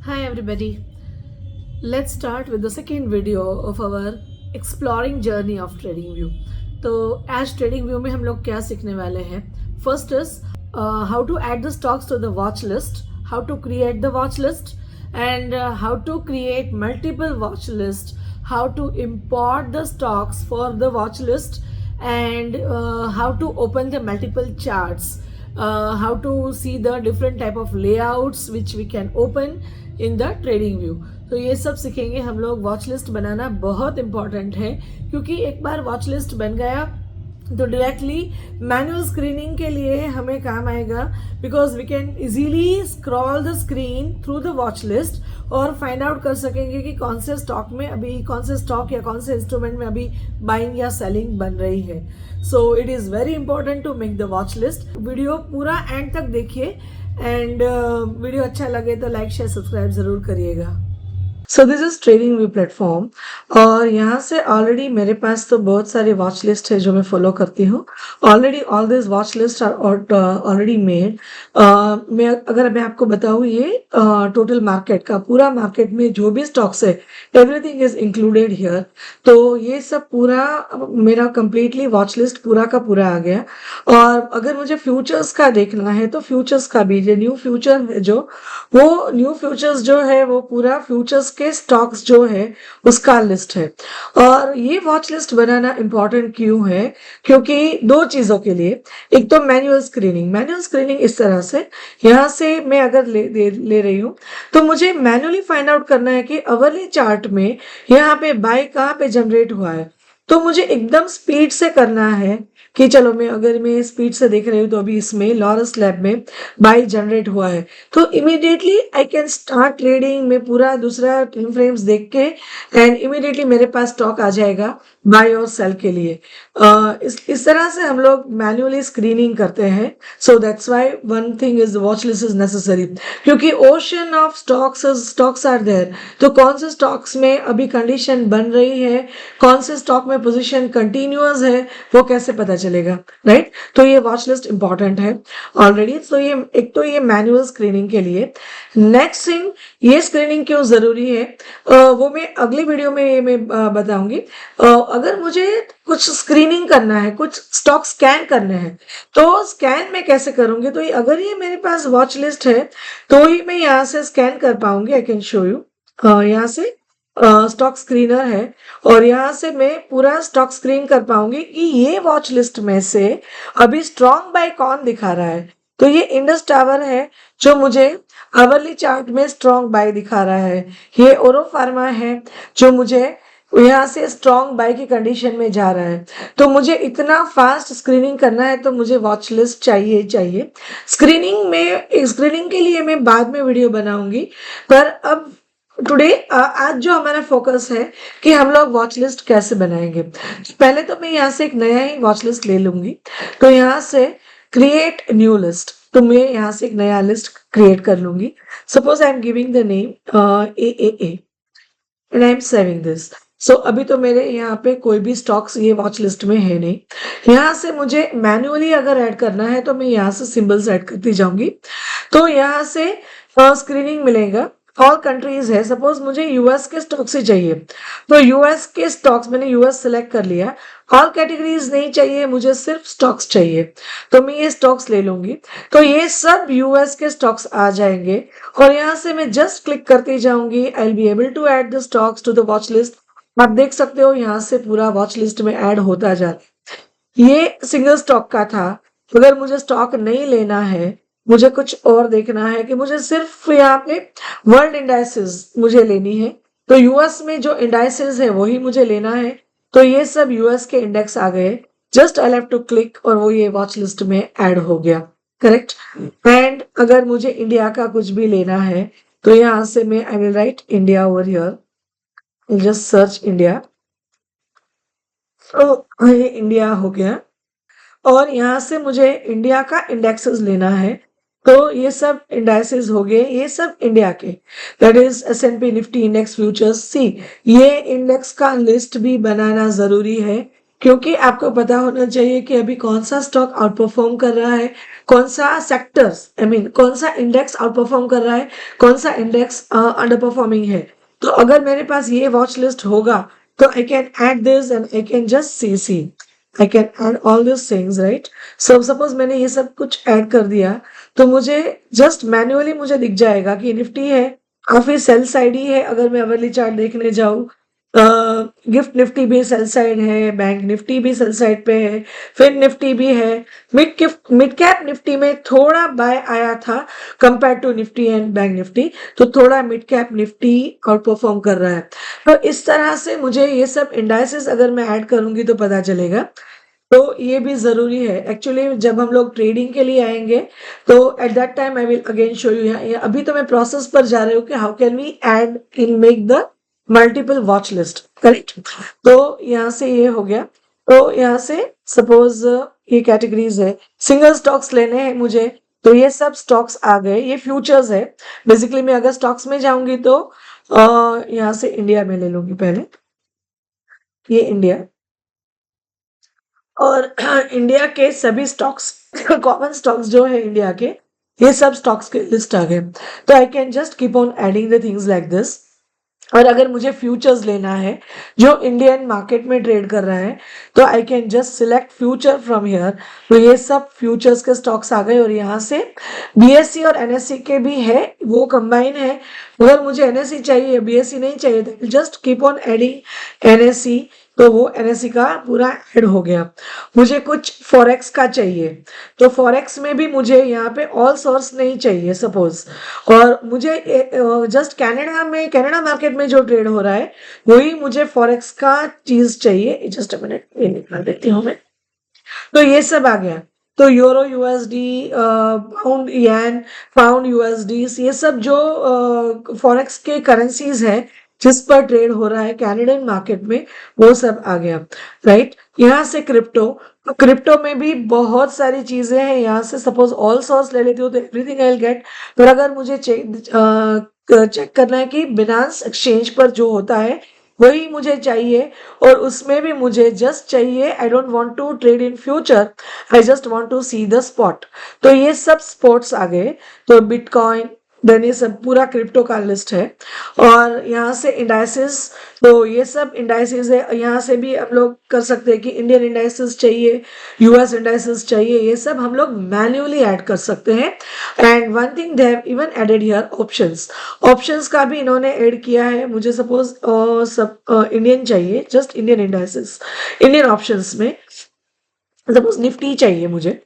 Hi everybody. Let's start with the second video of our exploring journey of TradingView. तो आज TradingView में हम लोग क्या सीखने वाले हैं? First is how to add the stocks to the watch list, how to create the watch list, and how to create multiple watch list, how to import the stocks for the watch list, and how to open the multiple charts. How to see the different type of layouts which we can open in the trading view. तो ये सब सीखेंगे हम लोग. Watch list बनाना बहुत important है क्योंकि एक बार वॉच लिस्ट बन गया तो डायरेक्टली मैनुअल स्क्रीनिंग के लिए हमें काम आएगा, because we can easily scroll the screen through the watch list और फाइंड आउट कर सकेंगे कि कौन से स्टॉक में अभी कौन से स्टॉक या कौन से इंस्ट्रूमेंट में अभी बाइंग या सेलिंग बन रही है. So it is very important to make the watch list. Video पूरा एंड तक देखिए एंड वीडियो अच्छा लगे तो लाइक शेयर सब्सक्राइब ज़रूर करिएगा. सो this is trading view platform और यहाँ से ऑलरेडी मेरे पास तो बहुत सारे वॉच लिस्ट है जो मैं फॉलो करती हूँ. Already all this watch list are already made. मैं आपको बताऊँ ये टोटल मार्केट का पूरा मार्केट में जो भी स्टॉक्स है एवरीथिंग इज इंक्लूडेड हियर. तो ये सब पूरा मेरा कंप्लीटली वॉच लिस्ट पूरा का पूरा आ गया. और अगर मुझे फ्यूचर्स का देखना है तो फ्यूचर्स का भी जो न्यू फ्यूचर है जो वो न्यू फ्यूचर्स जो है वो पूरा फ्यूचर्स के स्टॉक्स जो है उसका लिस्ट है. और ये वॉच लिस्ट बनाना इंपॉर्टेंट क्यों है? क्योंकि दो चीजों के लिए. एक तो मैनुअल स्क्रीनिंग इस तरह से यहाँ से मैं अगर ले रही हूँ तो मुझे मैनुअली फाइंड आउट करना है कि अवरली चार्ट में यहाँ पे बाय कहाँ पे जनरेट हुआ है. तो मुझे एकदम स्पीड से करना है कि चलो मैं स्पीड से देख रही हूँ तो अभी इसमें लॉरस लैब में बाय जनरेट हुआ है तो immediately I can start trading में पूरा दूसरा टाइम फ्रेम्स देख के एंड इमीडिएटली मेरे पास स्टॉक आ जाएगा बाय और सेल के लिए. इस तरह से हम लोग मैन्युअली स्क्रीनिंग करते हैं. So that's why one thing is watch list is necessary. क्योंकि ocean of stocks are there. तो कौन से स्टॉक्स में अभी कंडीशन बन रही है, कौन से स्टॉक में पोजीशन कंटिन्यूअस है, वो कैसे पता चलेगा, राइट? तो ये वॉच लिस्ट इंपॉर्टेंट है ऑलरेडी. तो ये एक तो ये मैनुअल स्क्रीनिंग के लिए. नेक्स्ट थिंग, ये स्क्रीनिंग क्यों जरूरी है वो मैं अगली वीडियो में मैं बताऊंगी. अगर मुझे कुछ स्क्रीनिंग करना है, कुछ स्टॉक स्कैन करने हैं तो स्कैन मैं कैसे करूंगी? तो अगर ये मेरे पास वॉच लिस्ट है तो ही मैं यहाँ से स्कैन कर पाऊंगी. I can show you. यहाँ से स्टॉक स्क्रीनर है और यहाँ से मैं पूरा स्टॉक स्क्रीन कर पाऊंगी कि ये वॉच लिस्ट में से अभी स्ट्रॉन्ग बाय कौन दिखा रहा है. तो ये इंडस टावर है जो मुझे आवरली चार्ट में स्ट्रॉन्ग बाय दिखा रहा है. ये ओरो फार्मा है जो मुझे यहाँ से स्ट्रॉन्ग बाय की कंडीशन में जा रहा है. तो मुझे इतना फास्ट स्क्रीनिंग करना है तो मुझे वॉच लिस्ट चाहिए. स्क्रीनिंग के लिए मैं बाद में वीडियो बनाऊंगी. पर अब टुडे आज जो हमारा फोकस है कि हम लोग वॉच लिस्ट कैसे बनाएंगे. पहले तो मैं यहाँ से एक नया ही वॉच लिस्ट ले लूंगी. तो यहाँ से क्रिएट न्यू लिस्ट, तो मैं यहाँ से एक नया लिस्ट क्रिएट कर लूंगी. Suppose I am giving the name A and I am saving this. So अभी तो मेरे यहाँ पे कोई भी स्टॉक्स ये वॉच लिस्ट में है नहीं. यहाँ से मुझे मैन्युअली अगर ऐड करना है तो मैं यहाँ से सिंबल्स ऐड करती जाऊंगी. तो यहाँ से स्क्रीनिंग मिलेगा. ऑल कंट्रीज है. सपोज मुझे यूएस के स्टॉक्स ही चाहिए तो यूएस के स्टॉक्स मैंने यूएस सेलेक्ट कर लिया. ऑल कैटेगरीज नहीं चाहिए, मुझे सिर्फ स्टॉक्स चाहिए तो मैं ये स्टॉक्स ले लूंगी. तो ये सब यूएस के स्टॉक्स आ जाएंगे और यहाँ से मैं जस्ट क्लिक करती जाऊंगी. I will be able to add the stocks to the watch list. आप देख सकते हो यहाँ से पूरा वॉच लिस्ट में ऐड होता जाता है. ये सिंगल स्टॉक का था. अगर मुझे स्टॉक नहीं लेना है, मुझे कुछ और देखना है कि मुझे सिर्फ यहाँ पे वर्ल्ड इंडाइसेस मुझे लेनी है तो यूएस में जो इंडाइसेस है वही मुझे लेना है. तो ये सब यूएस के इंडेक्स आ गए. Just I have to click और वो ये वॉच लिस्ट में ऐड हो गया. करेक्ट. एंड अगर मुझे इंडिया का कुछ भी लेना है तो यहाँ से मैं आई will right India over here. Just search India. तो ये इंडिया हो गया और यहाँ से मुझे इंडिया का इंडेक्सेस लेना है. तो ये सब इंडाइसेस हो गए, ये सब इंडिया के. That is S&P Nifty index futures. See ये इंडेक्स का लिस्ट भी बनाना जरूरी है क्योंकि आपको पता होना चाहिए कि अभी कौन सा स्टॉक आउट परफॉर्म कर रहा है, कौन सा सेक्टर्स कौन सा इंडेक्स आउट परफॉर्म कर रहा है, कौन सा इंडेक्स अंडर परफॉर्मिंग है। तो अगर मेरे पास ये वॉच लिस्ट होगा तो I can add this and I can just see I can add all this things, right. So suppose मैंने ये सब कुछ ऐड कर दिया तो मुझे जस्ट मैन्युअली मुझे दिख जाएगा कि निफ्टी है, काफी सेल साइड ही है। अगर मैं अवर्ली चार्ट देखने जाऊं, गिफ्ट निफ्टी भी सेल साइड है, बैंक निफ्टी भी सेल साइड पे है, फिर निफ्टी भी है। मिड कैप निफ्टी में थोड़ा बाय आया था compare to Nifty and bank Nifty, तो थोड़ा mid cap Nifty outperform कर रहा है। तो इस तरह से मुझे ये सब इंडाइसेस अगर मैं ऐड करूंगी तो पता चलेगा। तो ये भी जरूरी है एक्चुअली। जब हम लोग ट्रेडिंग के लिए आएंगे तो at that time I will again show you. अभी तो मैं प्रोसेस पर जा रही हूँ कि how can we add in make the multiple watch list, correct. तो यहाँ से ये हो गया। तो यहाँ से सपोज ये कैटेगरीज है, सिंगल स्टॉक्स लेने हैं मुझे, तो ये सब स्टॉक्स आ गए। ये फ्यूचर्स है बेसिकली। मैं अगर स्टॉक्स में जाऊंगी तो यहाँ से इंडिया में ले लूंगी पहले, ये इंडिया, और इंडिया के सभी स्टॉक्स कॉमन स्टॉक्स जो है इंडिया के, ये सब स्टॉक्स के लिस्ट आ गए। तो I can just keep on adding the things like this. और अगर मुझे फ्यूचर्स लेना है जो इंडियन मार्केट में ट्रेड कर रहा है तो I can just select future from here. तो ये सब फ्यूचर्स के स्टॉक्स आ गए। और यहाँ से बीएससी और एनएससी के भी है, वो कंबाइन है। अगर मुझे एनएससी चाहिए, बीएससी नहीं चाहिए, just keep on adding NSC. तो वो एनएससी का पूरा ऐड हो गया। मुझे कुछ फॉरेक्स का चाहिए तो फॉरेक्स में भी मुझे यहाँ पे ऑल सोर्स नहीं चाहिए सपोज। और मुझे जस्ट कनाडा मार्केट में जो ट्रेड हो रहा है वही मुझे फॉरेक्स का चीज चाहिए। जस्ट अ मिनट, ये निकाल देती हूँ मैं। तो ये सब आ गया। तो यूरो यूएसडी, पाउंड येन, पाउंड यूएसडी, ये सब जो फॉरेक्स के करेंसीज है जिस पर ट्रेड हो रहा है कैनेडियन मार्केट में, वो सब आ गया, राइट। यहाँ से क्रिप्टो, तो क्रिप्टो में भी बहुत सारी चीजें हैं। यहाँ से सपोज ऑल सोर्स ले लेती हूँ तो एवरीथिंग आई विल गेट। पर अगर मुझे चेक करना है कि बिनांस एक्सचेंज पर जो होता है वही मुझे चाहिए, और उसमें भी मुझे जस्ट चाहिए, I don't want to trade in future, I just want to see the spot. तो ये सब स्पॉट्स आ गए। तो बिटकॉइन, देन ये सब पूरा क्रिप्टो का लिस्ट है। और यहाँ से इंडाइसेस, तो ये सब इंडाइसेस है। यहाँ से भी हम लोग कर सकते हैं कि इंडियन इंडाइसेस चाहिए, यूएस इंडाइसेस चाहिए, ये सब हम लोग मैन्युअली ऐड कर सकते हैं। And one thing they have even added here options. Options का भी इन्होंने ऐड किया है। मुझे सपोज सब इंडियन चाहिए, just Indian indices, Indian options में सपोज निफ्टी चाहिए मुझे,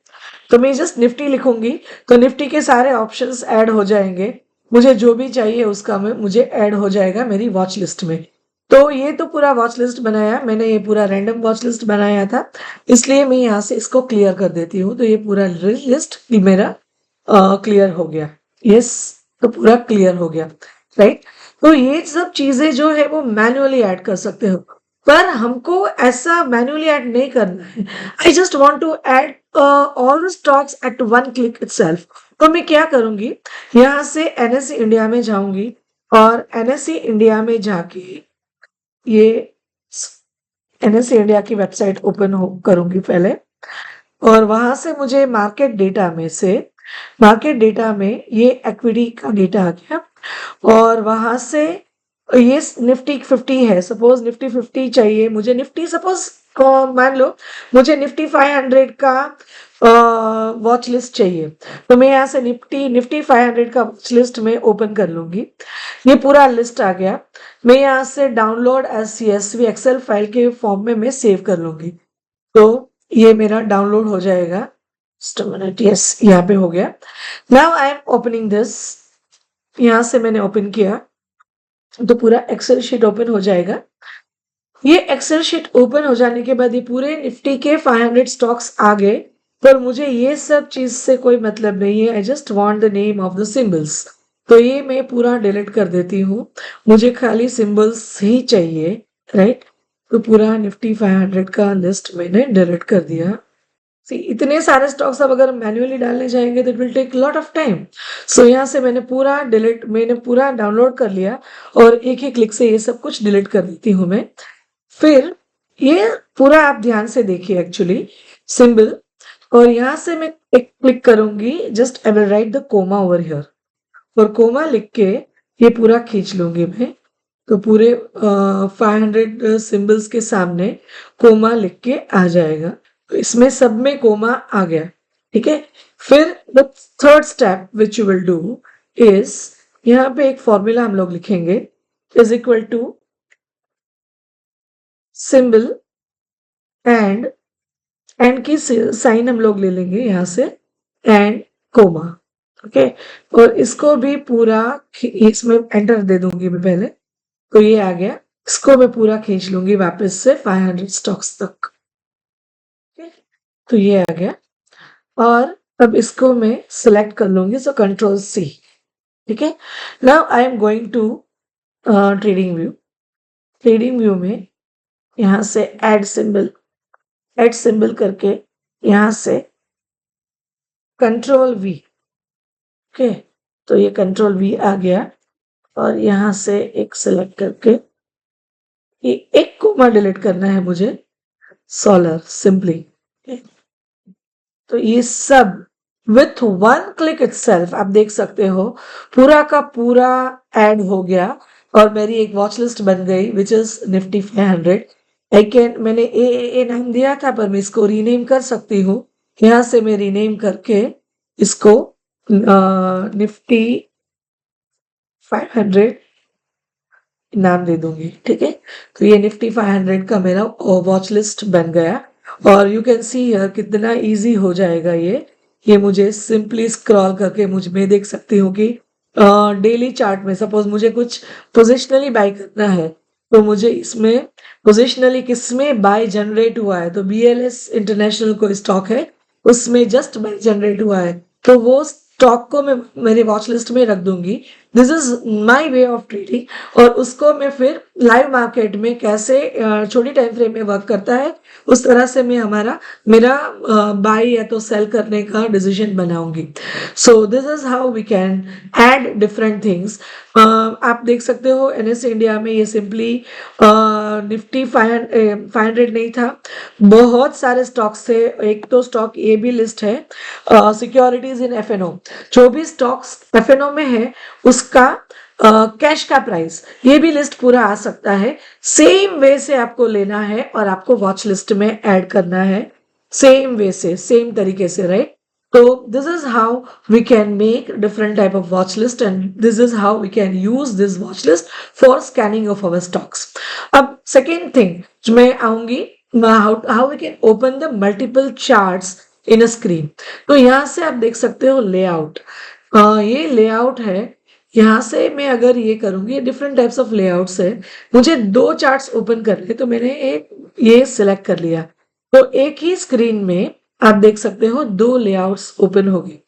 तो मैं जस्ट निफ्टी लिखूंगी तो निफ्टी के सारे ऑप्शंस ऐड हो जाएंगे। मुझे जो भी चाहिए उसका मुझे ऐड हो जाएगा मेरी वॉच लिस्ट में। तो ये तो पूरा वॉच लिस्ट बनाया मैंने, ये पूरा रैंडम वॉच लिस्ट बनाया था, इसलिए मैं यहाँ से इसको क्लियर कर देती हूँ। तो ये पूरा लिस्ट मेरा क्लियर हो गया। यस, तो पूरा क्लियर हो गया, राइट। तो ये सब चीजें जो है वो मैन्युअली ऐड कर सकते हो, पर हमको ऐसा मैन्युअली ऐड नहीं करना है। I just want to add all the stocks at one click itself. तो मैं क्या करूंगी, यहाँ से एनएससी इंडिया में जाऊंगी और एनएससी इंडिया में जाके ये एनएससी इंडिया की वेबसाइट ओपन करूंगी पहले। और वहां से मुझे मार्केट डेटा में ये इक्विटी का डेटा आ गया। और वहां से ये निफ्टी 50 है, सपोज निफ्टी 50 चाहिए मुझे। निफ्टी सपोज मान लो मुझे निफ्टी 500 का वॉच लिस्ट चाहिए, तो मैं यहाँ से निफ्टी 500 का वॉच लिस्ट में ओपन कर लूंगी। ये पूरा लिस्ट आ गया। मैं यहाँ से download as CSV excel file के फॉर्म में मैं सेव कर लूंगी। तो ये मेरा डाउनलोड हो जाएगा। यस, यहाँ पे हो गया। Now I am opening this. यहाँ से मैंने ओपन किया तो पूरा एक्सेल शीट ओपन हो जाएगा। ये एक्सेल शीट ओपन हो जाने के बाद ये पूरे निफ्टी के 500 स्टॉक्स आ गए। पर मुझे ये सब चीज से कोई मतलब नहीं है, I just want the name of the symbols. तो ये मैं पूरा डिलीट कर देती हूँ, मुझे खाली सिंबल्स ही चाहिए, राइट। तो पूरा निफ्टी 500 का लिस्ट मैंने डिलीट कर दिया। इतने सारे स्टॉक्स अब अगर मैन्युअली डालने जाएंगे तो it will take lot of time. So यहाँ से मैंने पूरा डाउनलोड कर लिया और एक ही क्लिक से ये सब कुछ डिलीट कर देती हूँ मैं। फिर ये पूरा आप ध्यान से देखिए एक्चुअली सिंबल, और यहाँ से मैं एक क्लिक करूंगी, just I will write the comma over here, और कोमा लिख के ये पूरा खींच लूंगी मैं, तो पूरे 500 सिंबल्स के सामने कोमा लिख के आ जाएगा। तो इसमें सब में कोमा आ गया, ठीक है। फिर the third step which you will do is, यहाँ पे एक फॉर्मूला हम लोग लिखेंगे, is equal to symbol and की साइन हम लोग ले लेंगे यहाँ से, एंड कोमा, ओके। और इसको भी पूरा इसमें एंटर दे दूंगी मैं पहले, तो ये आ गया। इसको मैं पूरा खींच लूंगी वापस से 500 स्टॉक्स तक, तो ये आ गया। और अब इसको मैं सिलेक्ट कर लूंगी, सो कंट्रोल सी, ठीक है। Now I am going to trading view. Trading view में यहाँ से ऐड सिंबल करके यहाँ से कंट्रोल वी, ओके। तो ये कंट्रोल वी आ गया, और यहाँ से एक सिलेक्ट करके ये एक कोमा डिलीट करना है मुझे, सोलर सिंपली। तो ये सब विथ वन क्लिक इटसेल्फ आप देख सकते हो पूरा का पूरा ऐड हो गया, और मेरी एक वॉच लिस्ट बन गई विच इज निफ्टी 500। मैंने ए नाम दिया था, पर मैं इसको रीनेम कर सकती हूँ। यहाँ से मैं रीनेम करके इसको निफ्टी 500 नाम दे दूंगी, ठीक है। तो ये निफ्टी 500 का मेरा वॉच लिस्ट बन गया, और यू कैन सी हियर कितना इजी हो जाएगा ये मुझे सिंपली स्क्रॉल करके मैं देख सकती हूँ कि डेली चार्ट में सपोज मुझे कुछ पोजिशनली बाय करना है, तो मुझे इसमें पोजिशनली किसमें बाय जनरेट हुआ है, तो BLS इंटरनेशनल कोई स्टॉक है, उसमें जस्ट बाय जनरेट हुआ है, तो वो स्टॉक को मैं मेरे वॉच लिस्ट में रख दूंगी। This is my way of trading. और उसको मैं फिर लाइव मार्केट में कैसे छोटी टाइम फ्रेम में वर्क करता है, उस तरह से मैं मेरा बाय या तो सेल करने का डिसीजन बनाऊंगी। So this is how we can add different things. आप देख सकते हो NSE इंडिया में ये सिंपली निफ्टी 500 नहीं था, बहुत सारे स्टॉक्स थे। एक तो स्टॉक ये भी लिस्ट है, सिक्योरिटीज इन FNO। जो भी स्टॉक्स FNO में है उसका कैश का प्राइस, ये भी लिस्ट पूरा आ सकता है। सेम वे से आपको लेना है और आपको वॉच लिस्ट में ऐड करना है, सेम वे से, सेम तरीके से, राइट। तो this is how we can make different type of watch list, and this is how we can use this watch list for scanning of our stocks. अब second thing जो मैं आऊंगी, how we can open the multiple charts in a screen. तो यहाँ से आप देख सकते हो लेआउट, ये लेआउट है। यहाँ से मैं अगर ये करूंगी, डिफरेंट टाइप्स ऑफ लेआउट्स है, मुझे 2 चार्ट्स ओपन करने, तो मैंने एक ये सिलेक्ट कर लिया, तो एक ही स्क्रीन में आप देख सकते हो 2 लेआउट्स ओपन हो गए।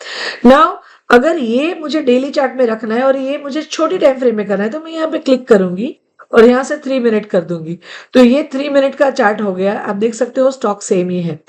नाउ अगर ये मुझे डेली चार्ट में रखना है और ये मुझे छोटी टाइम फ्रेम में करना है, तो मैं यहाँ पे क्लिक करूंगी और यहाँ से 3 मिनट कर दूंगी, तो ये 3 मिनट का चार्ट हो गया। आप देख सकते हो स्टॉक सेम ही है।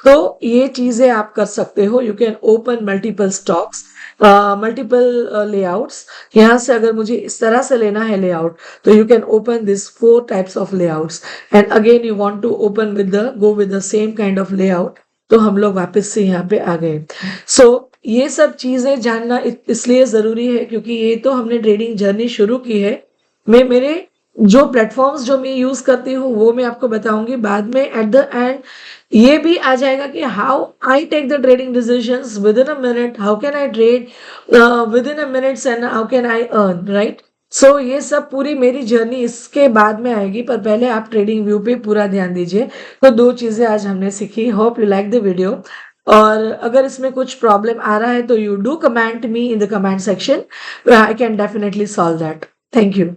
तो ये चीजें आप कर सकते हो, you can open multiple stocks, multiple layouts. यहाँ से अगर मुझे इस तरह से लेना है लेआउट, तो you can open this 4 types of layouts, and again you want to open go with the same kind of layout, तो हम लोग वापस से यहाँ पे आ गए। सो ये सब चीजें जानना इसलिए जरूरी है क्योंकि ये तो हमने ट्रेडिंग जर्नी शुरू की है। मैं मेरे जो प्लेटफॉर्म्स जो मैं यूज करती हूँ वो मैं आपको बताऊंगी बाद में। एट द एंड ये भी आ जाएगा कि how I take the trading decisions within a minute, how can I trade within a minutes, and how can I earn, right. So ये सब पूरी मेरी जर्नी इसके बाद में आएगी, पर पहले आप ट्रेडिंग व्यू पे पूरा ध्यान दीजिए। तो 2 चीजें आज हमने सीखी। Hope you like the video, और अगर इसमें कुछ प्रॉब्लम आ रहा है तो you do comment me in the comment section, I can definitely solve that. Thank you.